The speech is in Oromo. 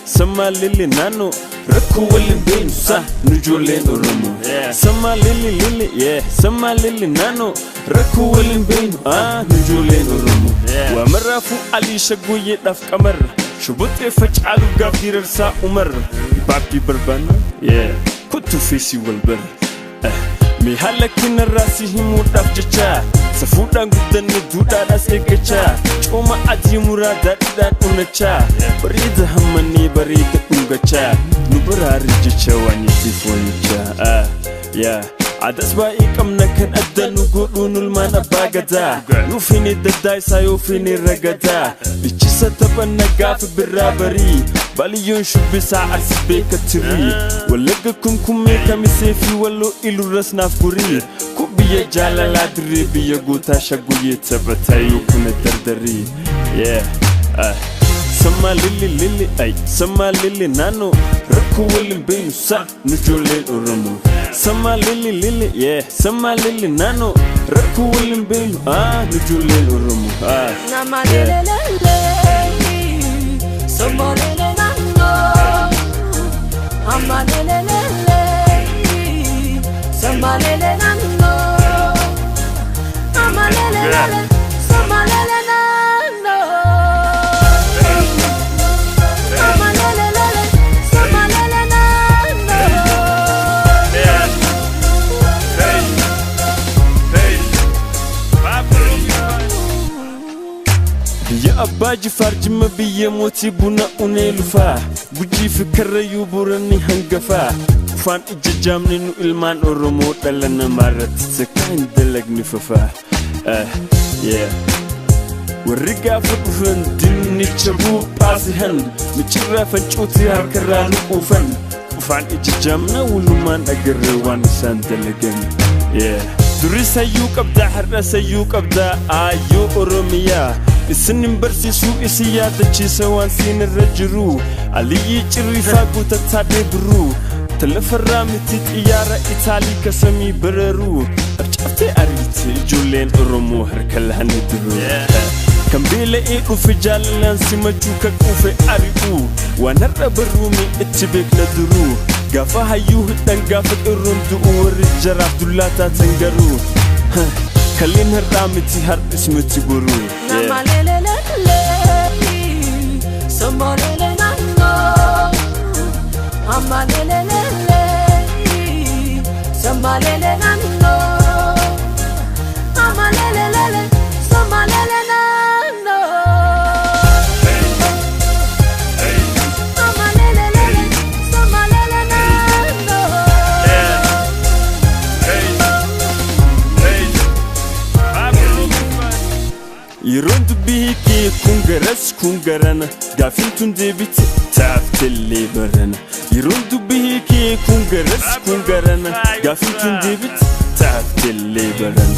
Sama lili nano rakku walin bin sa nujulen urumu sama lili yeah sama lili nano rakku walin bin nujulen urumu wa marafu ali shaguye daf qamar shubute faj'alu gafir sa umar babi barbana yeah kutu fisi walbar mi halakin rasihimu daf jacha safudan gudan duda da sekecha choma aji murada da unacha barida hammani barida ungacha nubarari jacha wani tifonicha yeah adas ba ikam nakan adanu godunul mana bagada nufini dadai sayo fini ragada bichisa tabanna gaf birabari baliyun shubisa asbe katri walaga kumkume kamisefi wallo iluras nafuri kubiya jalala dribiya guta shaguye tabatayu kuna dardari yeah sama lili ay sama lili nano rakku walin bin sa nujulen urumu sama lili yeah sama lili nano rakku walin bin nujulen urumu nama lili sama lili nano ama lili sama lili nano ama lili sama lili nano abaji farjima biye moti buna unelufa guji fikra yuburani hangafa fan ijjamni nu ilman oromo dalana marat sekain dalagni fafa yeah wariga fuduhan dinni chabu pasihan michira fanchuti harkaranu ufan fan ijjamna wuluman agarwan san dalagan yeah durisa yuqabda harasa yuqabda ayu oromiya isnin barsi su isiya da ci sawan sin rajru ali chirifa guta tade bru telefara mitit iyara itali kasami bararu archafte ariti julen oromo harkal hanidru kambile iku fi jalan simajuka kufe ariu wanarra barumi itibek nadru gafa hayu dan gafa irundu urjara abdullata tangaru kalin haramiti har ismati guru nama lele sama lele nano ama lele sama lele nano ama lele sama lele nano يرند بيكي كونغرس كونغرانا غافين تندبيت تافتلي برنا يرند بيكي كونغرس كونغرانا غافين تندبيت تافتلي برنا